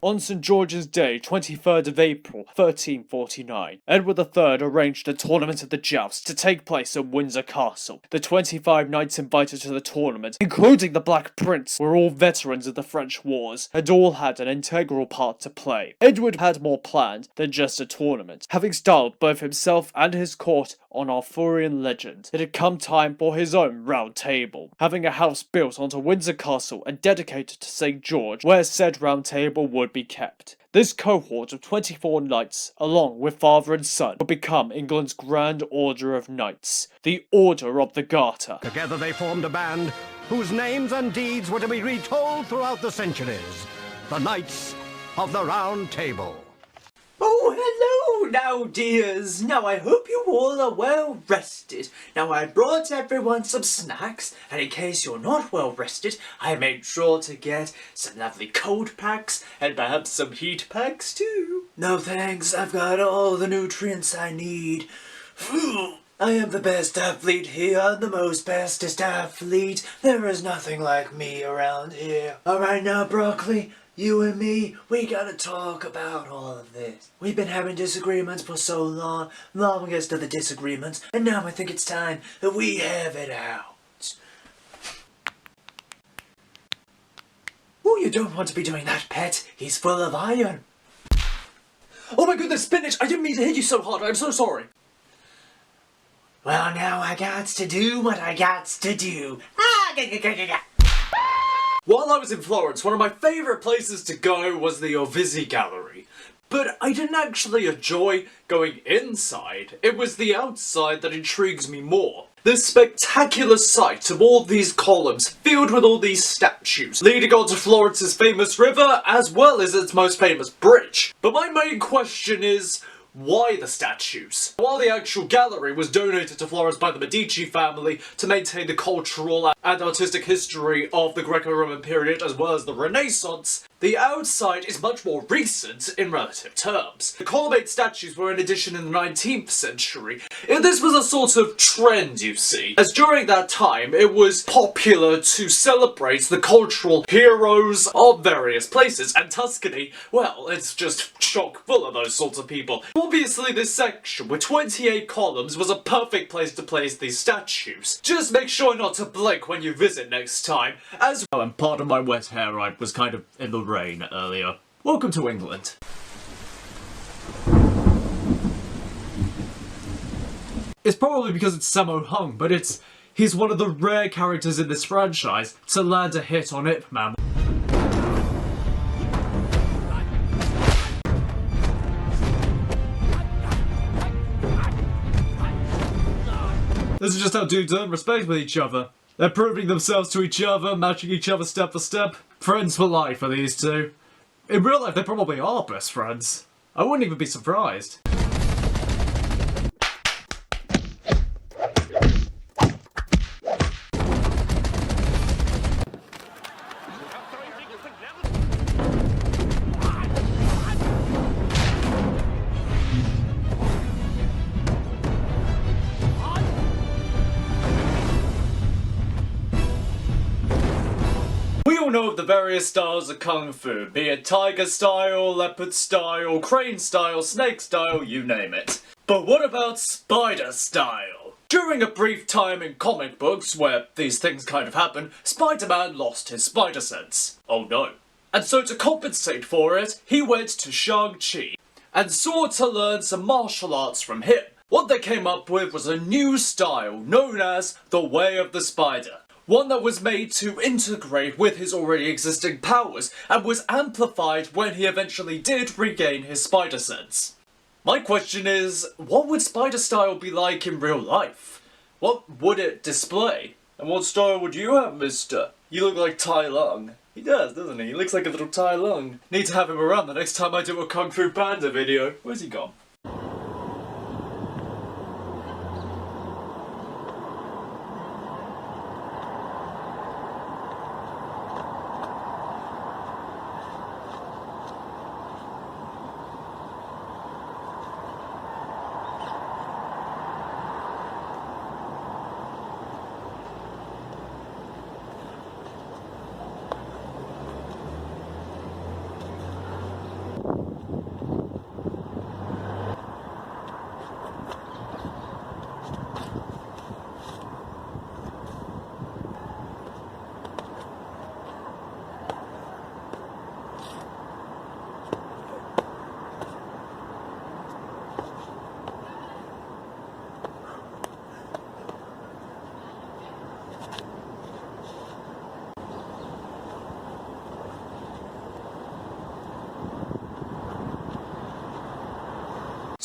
On St. George's Day, 23rd of April, 1349, Edward III arranged a tournament of the joust to take place at Windsor Castle. The 25 knights invited to the tournament, including the Black Prince, were all veterans of the French wars, and all had an integral part to play. Edward had more planned than just a tournament, having styled both himself and his court on Arthurian legend. It had come time for his own Round Table, having a house built onto Windsor Castle and dedicated to St. George, where said Round Table would be kept. This cohort of 24 knights, along with father and son, would become England's Grand Order of Knights, the Order of the Garter. Together they formed a band whose names and deeds were to be retold throughout the centuries. The Knights of the Round Table. Oh, hello now, dears. Now, I hope you all are well rested. Now, I brought everyone some snacks, and in case you're not well rested, I made sure to get some lovely cold packs, and perhaps some heat packs too. No thanks, I've got all the nutrients I need. I am the best athlete here, the most bestest athlete. There is nothing like me around here. Alright now, Broccoli. You and me, we gotta talk about all of this. We've been having disagreements for so long, longest of the disagreements, and now I think it's time that we have it out. Oh, you don't want to be doing that, pet. He's full of iron. Oh my goodness, spinach! I didn't mean to hit you so hard, I'm so sorry. Well, now I gots to do what I gots to do. While I was in Florence, one of my favourite places to go was the Uffizi Gallery. But I didn't actually enjoy going inside. It was the outside that intrigues me more. This spectacular sight of all these columns filled with all these statues, leading on to Florence's famous river as well as its most famous bridge. But my main question is, why the statues? While the actual gallery was donated to Florence by the Medici family to maintain the cultural and artistic history of the Greco-Roman period as well as the Renaissance, the outside is much more recent in relative terms. The columnate statues were an addition in the 19th century, and this was a sort of trend, you see, as during that time it was popular to celebrate the cultural heroes of various places, and Tuscany, well, it's just chock full of those sorts of people. Obviously this section with 28 columns was a perfect place to place these statues. Just make sure not to blink when you visit next time, as well, and pardon my wet hair, I was kind of in the rain earlier. Welcome to England. It's probably because it's Sammo Hung, but he's one of the rare characters in this franchise to land a hit on Ip Man. This is just how dudes earn respect with each other. They're proving themselves to each other, matching each other step for step. Friends for life for these two. In real life, they probably are best friends. I wouldn't even be surprised. We all know of the various styles of Kung Fu, be it tiger style, leopard style, crane style, snake style, you name it. But what about spider style? During a brief time in comic books where these things kind of happen, Spider-Man lost his spider sense. Oh no. And so to compensate for it, he went to Shang-Chi and sought to learn some martial arts from him. What they came up with was a new style known as the Way of the Spider. One that was made to integrate with his already existing powers, and was amplified when he eventually did regain his spider sense. My question is, what would spider style be like in real life? What would it display? And what style would you have, mister? You look like Tai Lung. He does, doesn't he? He looks like a little Tai Lung. Need to have him around the next time I do a Kung Fu Panda video. Where's he gone?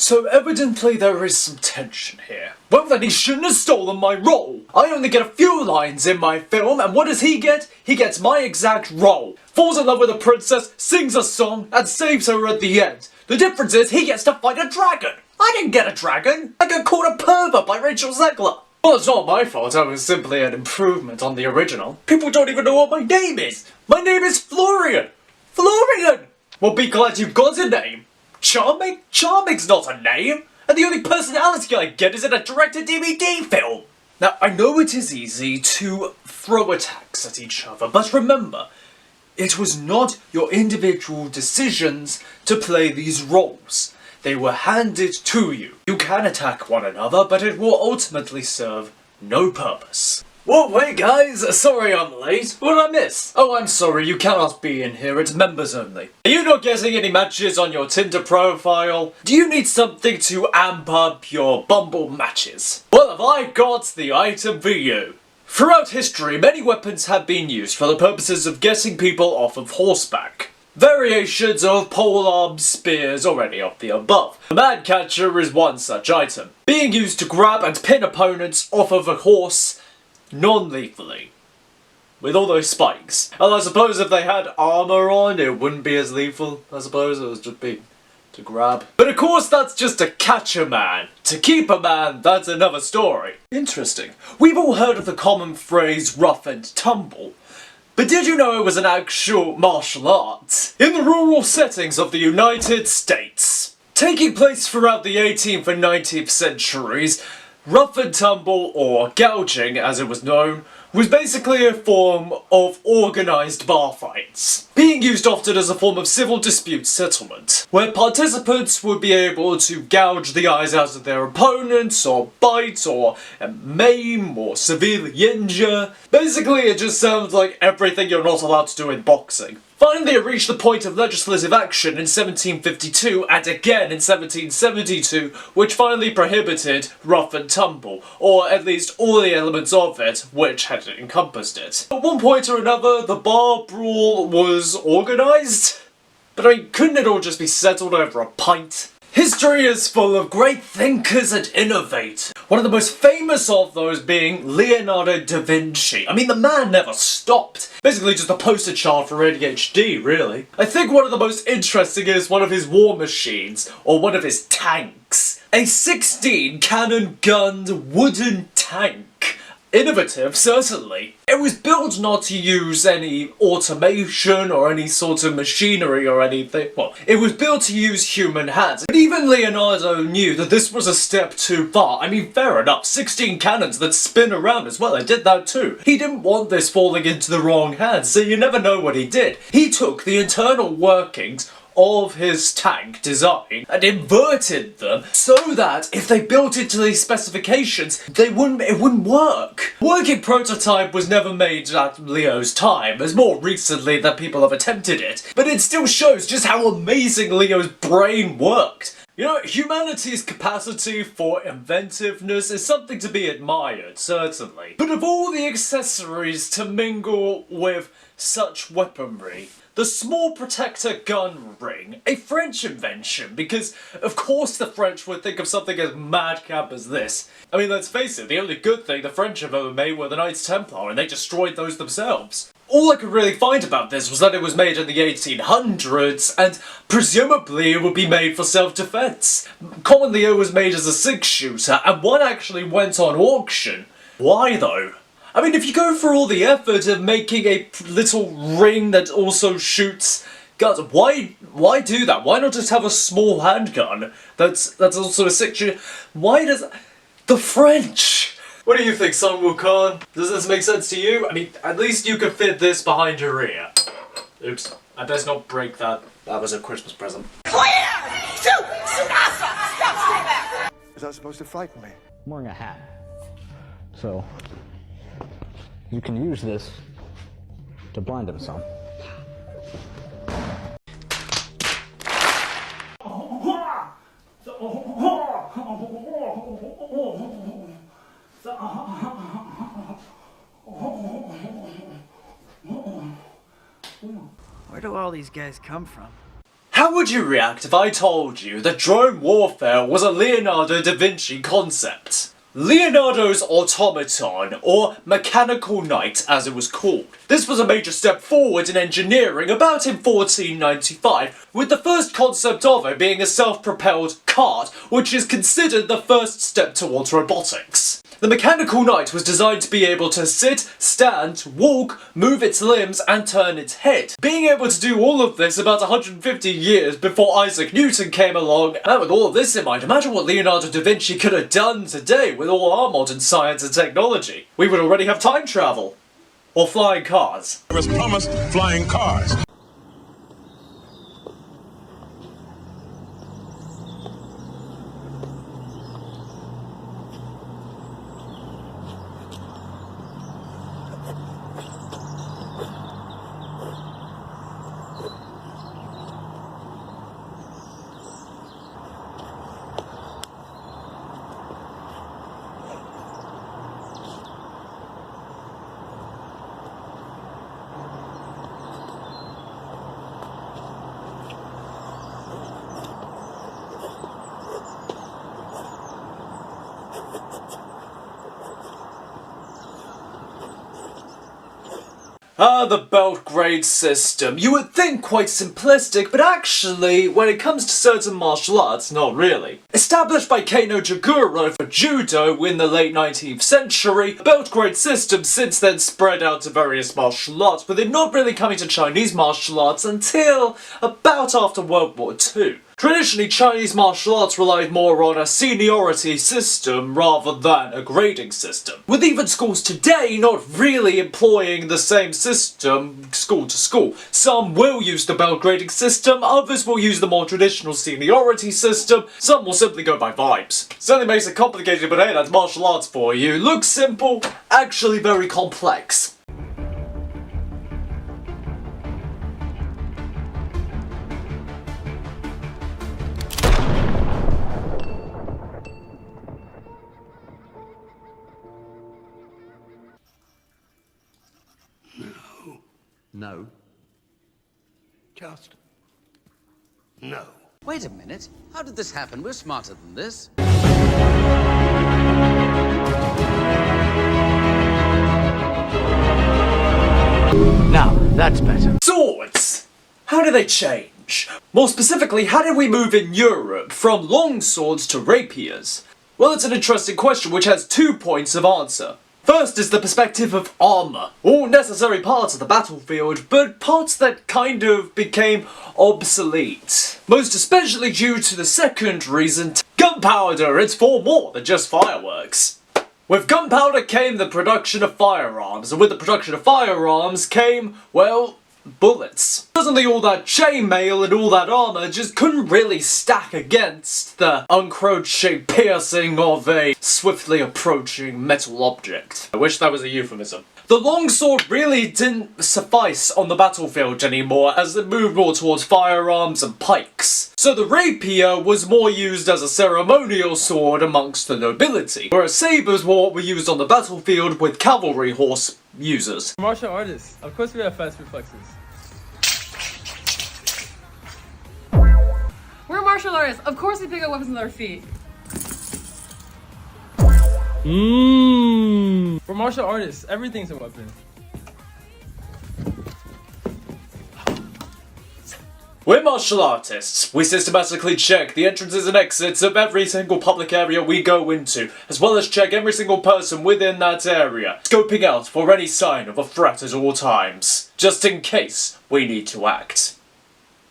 So evidently there is some tension here. Well then, he shouldn't have stolen my role. I only get a few lines in my film, and what does he get? He gets my exact role. Falls in love with a princess, sings a song, and saves her at the end. The difference is he gets to fight a dragon. I didn't get a dragon. I got called a pervert by Rachel Zegler. Well, it's not my fault. I was simply an improvement on the original. People don't even know what my name is. My name is Florian. Florian! Well, be glad you got a name. Charming? Charming's not a name. And the only personality I get is in a direct-to-DVD film. Now, I know it is easy to throw attacks at each other, but remember, it was not your individual decisions to play these roles. They were handed to you. You can attack one another, but it will ultimately serve no purpose. Whoa, wait guys, sorry I'm late. What did I miss? Oh, I'm sorry, you cannot be in here, it's members only. Are you not getting any matches on your Tinder profile? Do you need something to amp up your Bumble matches? Well, have I got the item for you. Throughout history, many weapons have been used for the purposes of getting people off of horseback. Variations of polearm, spears, or any of the above. The Mancatcher is one such item, being used to grab and pin opponents off of a horse non-lethally. With all those spikes. And I suppose if they had armour on, it wouldn't be as lethal. I suppose it would just be to grab. But of course that's just to catch a man. To keep a man, that's another story. Interesting. We've all heard of the common phrase rough and tumble. But did you know it was an actual martial art? In the rural settings of the United States. Taking place throughout the 18th and 19th centuries, rough and tumble, or gouging as it was known, was basically a form of organised bar fights, being used often as a form of civil dispute settlement, where participants would be able to gouge the eyes out of their opponents, or bite, or maim, or severely injure. Basically, it just sounds like everything you're not allowed to do in boxing. Finally, it reached the point of legislative action in 1752 and again in 1772, which finally prohibited rough and tumble, or at least all the elements of it which had encompassed it. At one point or another, the bar brawl was organised, but I mean, couldn't it all just be settled over a pint? History is full of great thinkers and innovators. One of the most famous of those being Leonardo da Vinci. I mean, the man never stopped. Basically just a poster child for ADHD, really. I think one of the most interesting is one of his war machines, or one of his tanks. A 16 cannon gunned wooden tank. Innovative, certainly. It was built not to use any automation or any sort of machinery or anything. Well, it was built to use human hands. But even Leonardo knew that this was a step too far. I mean, fair enough, 16 cannons that spin around as well, I did that too. He didn't want this falling into the wrong hands, so you never know what he did. He took the internal workings of his tank design and inverted them so that if they built it to these specifications, it wouldn't work. Working prototype was never made at Leo's time, as more recently that people have attempted it, but it still shows just how amazing Leo's brain worked. You know, humanity's capacity for inventiveness is something to be admired, certainly. But of all the accessories to mingle with such weaponry, the small protector gun ring, a French invention, because of course the French would think of something as madcap as this. I mean, let's face it, the only good thing the French have ever made were the Knights Templar, and they destroyed those themselves. All I could really find about this was that it was made in the 1800s, and presumably it would be made for self-defense. Commonly it was made as a six-shooter, and one actually went on auction. Why though? I mean, if you go for all the effort of making a little ring that also shoots guns, why do that? Why not just have a small handgun that's also a six-shooter? Why does... The French! What do you think, Sammo Khan? Does this make sense to you? I mean, at least you could fit this behind your ear. Oops, I best not break that. That was a Christmas present. Clear! Shoot! Stop! Stay back! Is that supposed to frighten me? I'm wearing a hat, so you can use this to blind him some. Where do all these guys come from? How How would you react if I told you that drone warfare was a Leonardo da Vinci concept? Leonardo's Automaton, or Mechanical Knight as it was called. This was a major step forward in engineering about in 1495, with the first concept of it being a self-propelled cart, which is considered the first step towards robotics. The Mechanical Knight was designed to be able to sit, stand, walk, move its limbs, and turn its head. Being able to do all of this about 150 years before Isaac Newton came along, and with all of this in mind, imagine what Leonardo da Vinci could have done today with all our modern science and technology. We would already have time travel. Or flying cars. I was promised flying cars. The belt grade system. You would think quite simplistic, but actually, when it comes to certain martial arts, not really. Established by Kano Jiguro for judo in the late 19th century, the belt grade system since then spread out to various martial arts, with it not really coming to Chinese martial arts until about after World War II. Traditionally, Chinese martial arts relied more on a seniority system rather than a grading system, with even schools today not really employing the same system school to school. Some will use the belt grading system, others will use the more traditional seniority system, some will simply go by vibes. Certainly makes it complicated, but hey, that's martial arts for you. Looks simple, actually very complex. No. Just no. Wait a minute. How did this happen? We're smarter than this. Now, that's better. Swords! How do they change? More specifically, how did we move in Europe from longswords to rapiers? Well, it's an interesting question which has 2 points of answer. First is the perspective of armour. All necessary parts of the battlefield, but parts that kind of became obsolete. Most especially due to the second reason, gunpowder. It's for more than just fireworks. With gunpowder came the production of firearms, and with the production of firearms came, well, bullets. Suddenly all that chainmail and all that armour just couldn't really stack against the uncroaching piercing of a swiftly approaching metal object. I wish that was a euphemism. The longsword really didn't suffice on the battlefield anymore as it moved more towards firearms and pikes. So the rapier was more used as a ceremonial sword amongst the nobility, whereas sabres were what were used on the battlefield with cavalry horse users. Martial artists, of course we have fast reflexes. We're martial artists, of course we pick up weapons with our feet. We're martial artists, everything's a weapon. We're martial artists. We systematically check the entrances and exits of every single public area we go into, as well as check every single person within that area, scoping out for any sign of a threat at all times, just in case we need to act.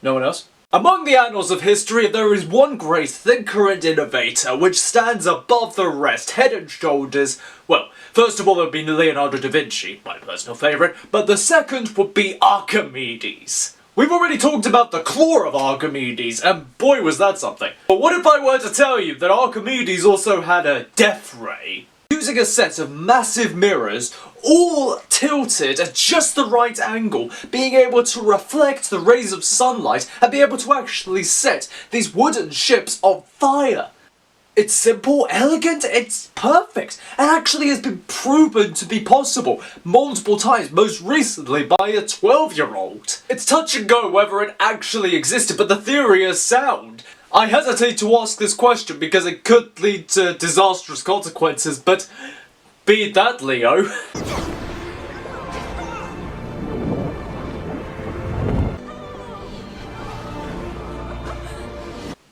No one else? Among the annals of history, there is one great thinker and innovator which stands above the rest, head and shoulders. Well, first of all there would be Leonardo da Vinci, my personal favourite, but the second would be Archimedes. We've already talked about the claw of Archimedes, and boy was that something. But what if I were to tell you that Archimedes also had a death ray? Using a set of massive mirrors, all tilted at just the right angle, being able to reflect the rays of sunlight and be able to actually set these wooden ships on fire. It's simple, elegant, it's perfect. It actually has been proven to be possible multiple times, most recently by a 12-year-old. It's touch and go whether it actually existed, but the theory is sound. I hesitate to ask this question because it could lead to disastrous consequences, but be that, Leo.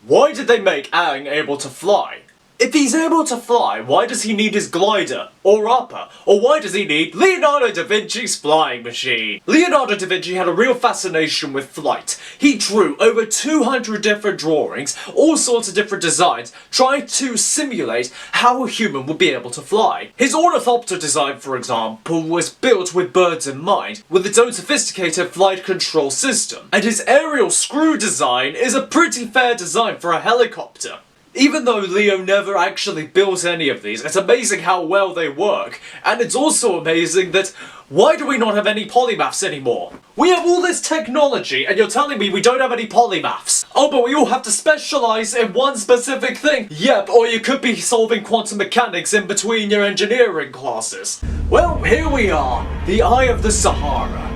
Why did they make Aang able to fly? If he's able to fly, why does he need his glider, or upper, or why does he need Leonardo da Vinci's flying machine? Leonardo da Vinci had a real fascination with flight. He drew over 200 different drawings, all sorts of different designs, trying to simulate how a human would be able to fly. His ornithopter design, for example, was built with birds in mind, with its own sophisticated flight control system. And his aerial screw design is a pretty fair design for a helicopter. Even though Leo never actually built any of these, it's amazing how well they work, and it's also amazing that why do we not have any polymaths anymore? We have all this technology, and you're telling me we don't have any polymaths. Oh, but we all have to specialise in one specific thing. Yep, or you could be solving quantum mechanics in between your engineering classes. Well, here we are, the Eye of the Sahara.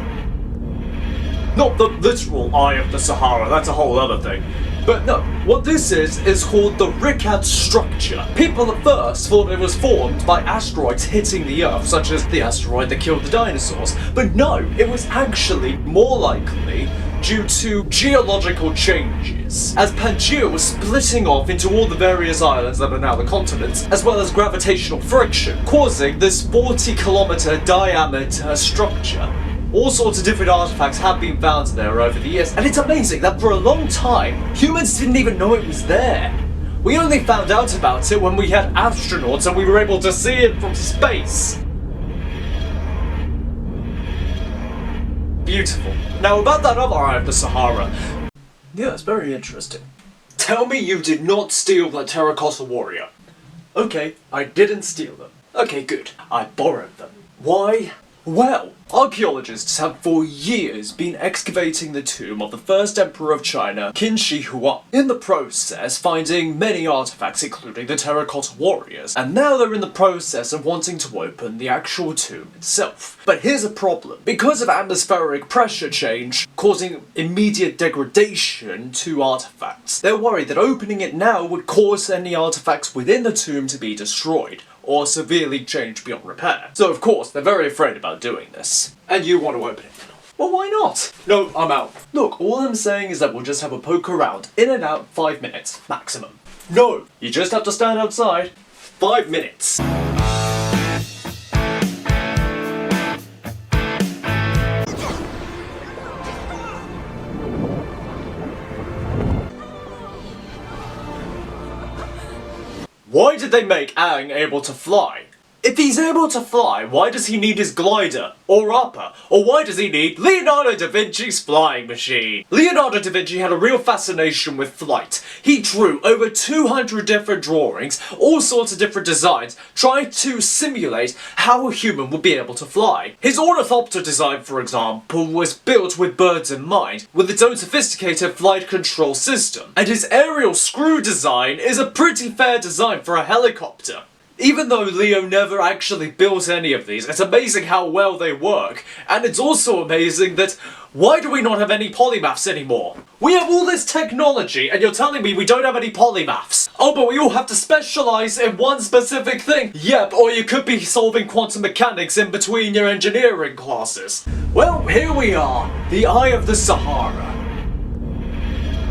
Not the literal Eye of the Sahara, that's a whole other thing. But no, what this is called the Rickard structure. People at first thought it was formed by asteroids hitting the Earth, such as the asteroid that killed the dinosaurs. But no, it was actually more likely due to geological changes, as Pangaea was splitting off into all the various islands that are now the continents, as well as gravitational friction, causing this 40-kilometer diameter structure. All sorts of different artifacts have been found there over the years, and it's amazing that for a long time, humans didn't even know it was there. We only found out about it when we had astronauts and we were able to see it from space. Beautiful. Now about that other Eye of the Sahara. Yeah, it's very interesting. Tell me you did not steal that terracotta warrior. Okay, I didn't steal them. Okay, good. I borrowed them. Why? Well, archaeologists have for years been excavating the tomb of the first emperor of China, Qin Shi Huang, in the process finding many artifacts including the terracotta warriors, and now they're in the process of wanting to open the actual tomb itself. But here's a problem. Because of atmospheric pressure change causing immediate degradation to artifacts, they're worried that opening it now would cause any artifacts within the tomb to be destroyed, or severely changed beyond repair. So of course, they're very afraid about doing this. And you want to open it. Well, why not? No, I'm out. Look, all I'm saying is that we'll just have a poke around, in and out, 5 minutes, maximum. No, you just have to stand outside. 5 minutes. Why did they make Aang able to fly? If he's able to fly, why does he need his glider, or upper, or why does he need Leonardo da Vinci's flying machine? Leonardo da Vinci had a real fascination with flight. He drew over 200 different drawings, all sorts of different designs, trying to simulate how a human would be able to fly. His ornithopter design, for example, was built with birds in mind, with its own sophisticated flight control system. And his aerial screw design is a pretty fair design for a helicopter. Even though Leo never actually built any of these, it's amazing how well they work, and it's also amazing that why do we not have any polymaths anymore? We have all this technology, and you're telling me we don't have any polymaths. Oh, but we all have to specialise in one specific thing. Yep, or you could be solving quantum mechanics in between your engineering classes. Well, here we are, the Eye of the Sahara.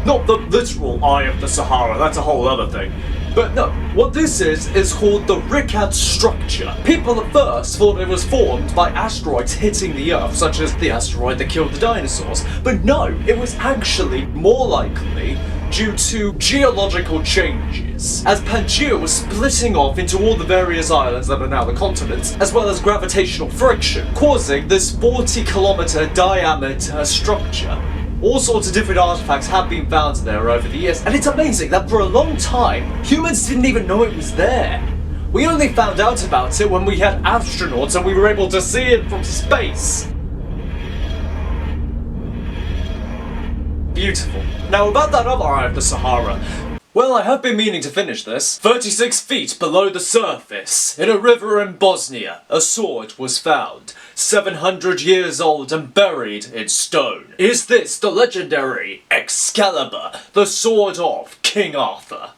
Not the literal Eye of the Sahara, that's a whole other thing. But no, what this is called the Rickard structure. People at first thought it was formed by asteroids hitting the Earth, such as the asteroid that killed the dinosaurs. But no, it was actually more likely due to geological changes, as Pangaea was splitting off into all the various islands that are now the continents, as well as gravitational friction, causing this 40-kilometer diameter structure. All sorts of different artifacts have been found there over the years, and it's amazing that for a long time, humans didn't even know it was there. We only found out about it when we had astronauts and we were able to see it from space. Beautiful. Now about that other Eye of the Sahara. Well, I have been meaning to finish this. 36 feet below the surface, in a river in Bosnia, a sword was found. 700 years old and buried in stone. Is this the legendary Excalibur, the sword of King Arthur?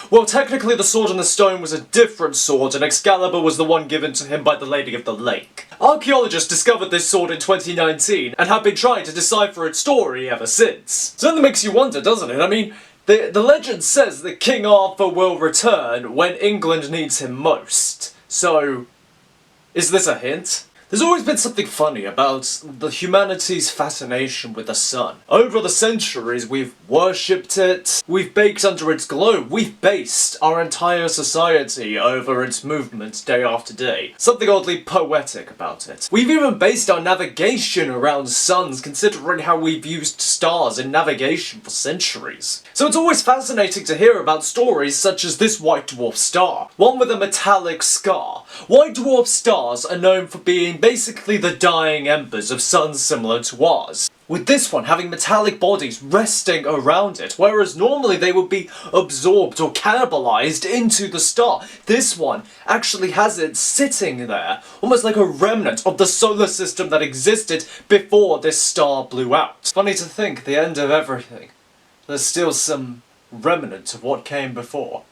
Well, technically the sword in the stone was a different sword, and Excalibur was the one given to him by the Lady of the Lake. Archaeologists discovered this sword in 2019, and have been trying to decipher its story ever since. Certainly makes you wonder, doesn't it? I mean, the legend says that King Arthur will return when England needs him most. So, is this a hint? There's always been something funny about the humanity's fascination with the sun. Over the centuries, we've worshipped it, we've baked under its glow, we've based our entire society over its movement day after day. Something oddly poetic about it. We've even based our navigation around suns, considering how we've used stars in navigation for centuries. So it's always fascinating to hear about stories such as this white dwarf star, one with a metallic scar. White dwarf stars are known for being basically the dying embers of suns similar to ours, with this one having metallic bodies resting around it, whereas normally they would be absorbed or cannibalized into the star. This one actually has it sitting there, almost like a remnant of the solar system that existed before this star blew out. Funny to think, the end of everything, there's still some remnant of what came before.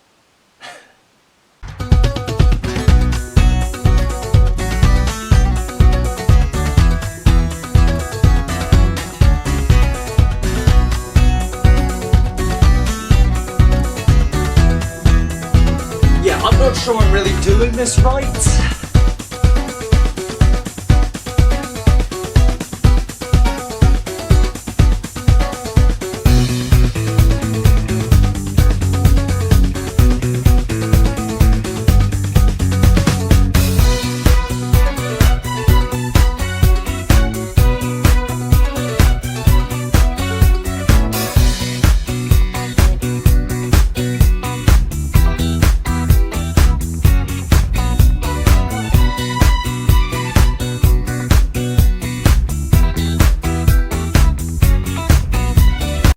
I'm not sure I'm really doing this right.